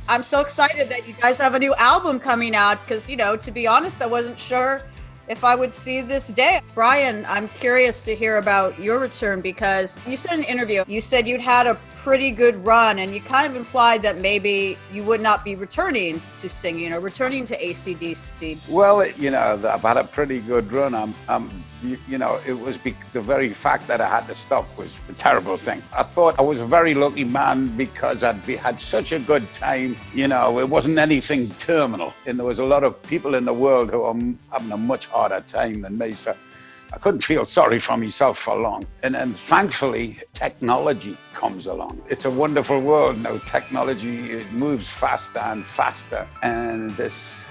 I'm so excited that you guys have a new album coming out because, you know, to be honest, I wasn't sure if I would see this day. Brian, I'm curious to hear about your return because you said in an interview, you said you'd had a pretty good run and you kind of implied that maybe you would not be returning to singing or returning to AC/DC. Well, you know, I've had a pretty good run. You know, it was the very fact that I had to stop was a terrible thing. I thought I was a very lucky man because had such a good time. You know, it wasn't anything terminal. And there was a lot of people in the world who are having a much harder time than me. So I couldn't feel sorry for myself for long. And then thankfully, technology comes along. It's a wonderful world now. Technology, it moves faster and faster. And this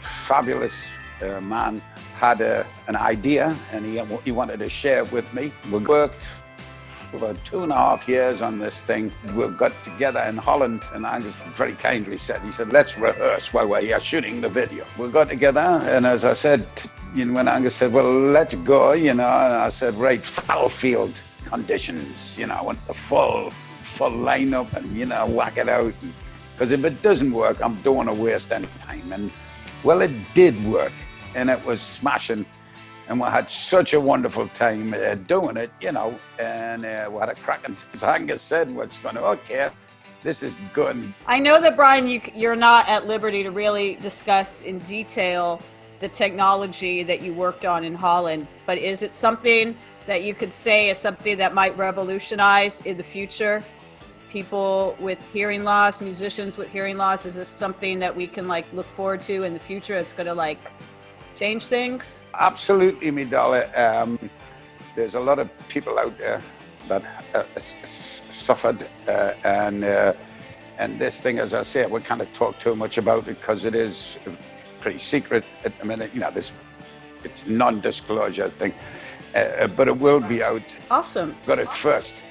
fabulous man had an idea and he wanted to share it with me. We worked for about 2.5 years on this thing. We got together in Holland and Angus very kindly said, let's rehearse while we're here shooting the video. We got together and as I said, you know, when Angus said, well, let's go, you know, and I said, right, battlefield conditions, you know, I want the full lineup and, you know, whack it out. Because if it doesn't work, I don't want to waste any time. And well, it did work. And it was smashing, and we had such a wonderful time doing it, you know, and we had a cracking, as Angus said, what's going to, okay, this is good. I know that, Brian, you're not at liberty to really discuss in detail the technology that you worked on in Holland, but is it something that you could say is something that might revolutionize in the future? People with hearing loss, musicians with hearing loss, is this something that we can like look forward to in the future? It's going to like change things? Absolutely, me dollar. There's a lot of people out there that suffered and this thing, as I say, we can't talk too much about it because it is pretty secret at the minute. You know, it's non-disclosure thing, but it will be out. Awesome. Got it first.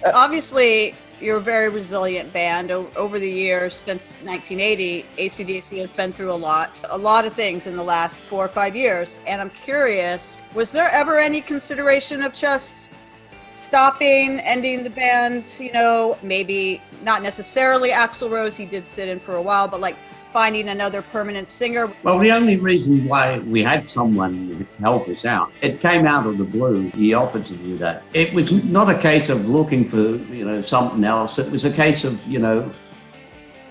Obviously, you're a very resilient band. Over the years, since 1980, AC/DC has been through a lot of things in the last 4 or 5 years. And I'm curious, was there ever any consideration of just stopping, ending the band, you know, maybe not necessarily Axl Rose, he did sit in for a while, but like finding another permanent singer? Well, the only reason why we had someone help us out, it came out of the blue. He offered to do that. It was not a case of looking for, you know, something else. It was a case of, you know,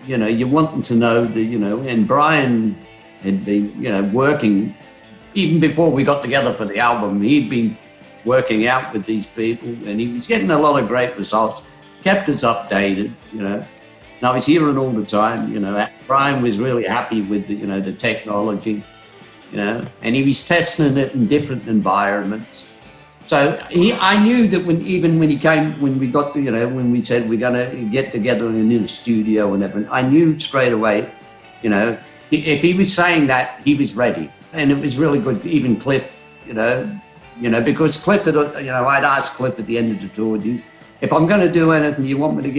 you wanting to know that, you know, and Brian had been, you know, working, even before we got together for the album, he'd been working out with these people and he was getting a lot of great results, kept us updated, you know. And I was hearing all the time, you know, Brian was really happy with the, you know, the technology, you know, and he was testing it in different environments. So I knew that when we got to, you know, when we said we're going to get together in a studio and everything, I knew straight away, you know, if he was saying that, he was ready. And it was really good, even Cliff, you know, because Cliff had, you know, I'd asked Cliff at the end of the tour, if I'm going to do anything, you want me to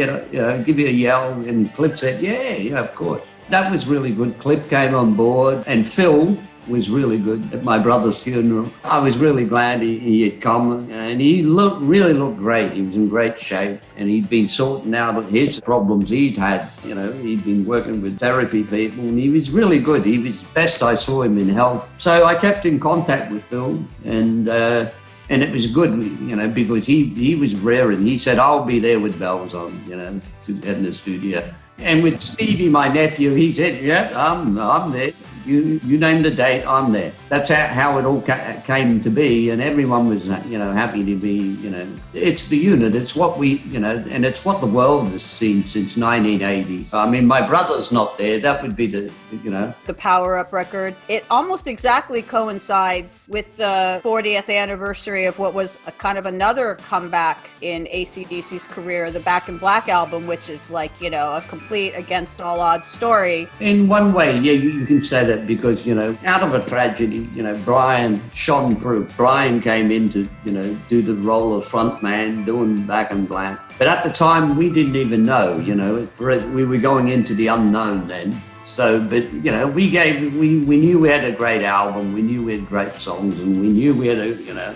give you a yell? And Cliff said, yeah, of course. That was really good. Cliff came on board and Phil was really good at my brother's funeral. I was really glad he had come and he really looked great. He was in great shape and he'd been sorting out his problems he'd had. You know, he'd been working with therapy people and he was really good. He was best I saw him in health. So I kept in contact with Phil and it was good, you know, because he was raring. He said, I'll be there with bells on, you know, in the studio. And with Stevie, my nephew, he said, yeah, I'm there. You name the date, I'm there. That's how it all came to be, and everyone was, you know, happy to be, you know. It's the unit, it's what we, you know, and it's what the world has seen since 1980. I mean, my brother's not there, that would be the, you know. The Power Up record, it almost exactly coincides with the 40th anniversary of what was a kind of another comeback in AC/DC's career, the Back in Black album, which is like, you know, a complete against all odds story. In one way, yeah, you can say that. Because, you know, out of a tragedy, you know, Brian shone through. Brian came in to, you know, do the role of front man, doing Back in Black. But at the time, we didn't even know, you know, we were going into the unknown then. So, but, you know, we knew we had a great album, we knew we had great songs, and we knew we had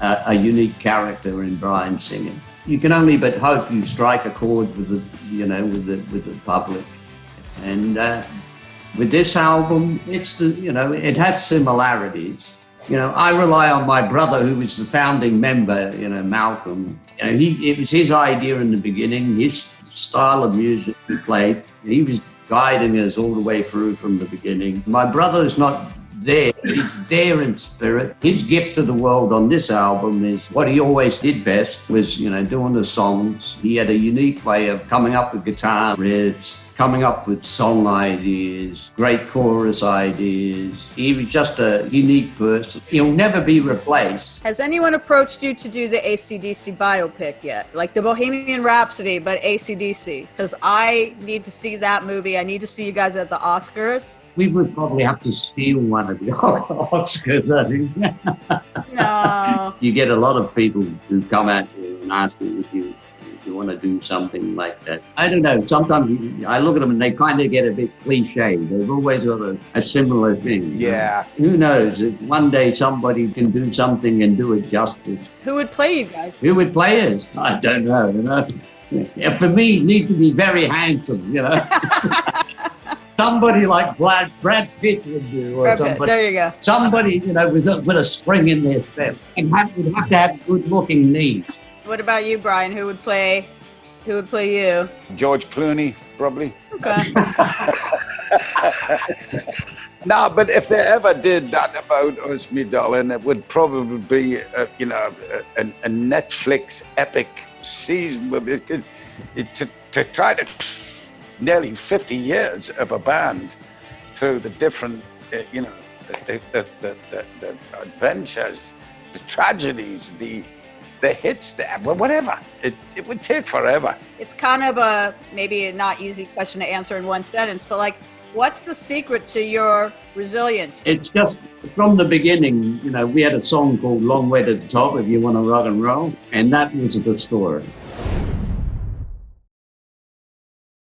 a unique character in Brian singing. you can only but hope you strike a chord with the public. And with this album, it has similarities. I rely on my brother, who was the founding member, Malcolm. It was his idea in the beginning, his style of music he played. He was guiding us all the way through from the beginning. My brother's not there. He's there in spirit. His gift to the world on this album is what he always did best was, doing the songs. He had a unique way of coming up with guitar riffs, coming up with song ideas, great chorus ideas. He was just a unique person. He'll never be replaced. Has anyone approached you to do the AC/DC biopic yet? Like the Bohemian Rhapsody, but AC/DC? Because I need to see that movie. I need to see you guys at the Oscars. We would probably have to steal one of the Oscars, I think. No. You get a lot of people who come at you and ask you if you want to do something like that. I don't know. Sometimes I look at them and they kind of get a bit cliche. They've always got a similar thing. Yeah. Who knows? If one day somebody can do something and do it justice. Who would play you guys? Who would play us? I don't know. Yeah, for me, it needs to be very handsome, Somebody like Brad Pitt would do, or somebody. There you go. Somebody, with a spring in their step, and would have to have good-looking knees. What about you, Brian? Who would play you? George Clooney, probably. Okay. No, but if they ever did that about us, me darling, it would probably be, a Netflix epic season. To try to nearly 50 years of a band through the different, the adventures, the tragedies, the hits, whatever. It would take forever. It's kind of maybe a not easy question to answer in one sentence, but what's the secret to your resilience? It's just from the beginning, we had a song called Long Way to the Top, If You Want to Rock and Roll, and that was the story.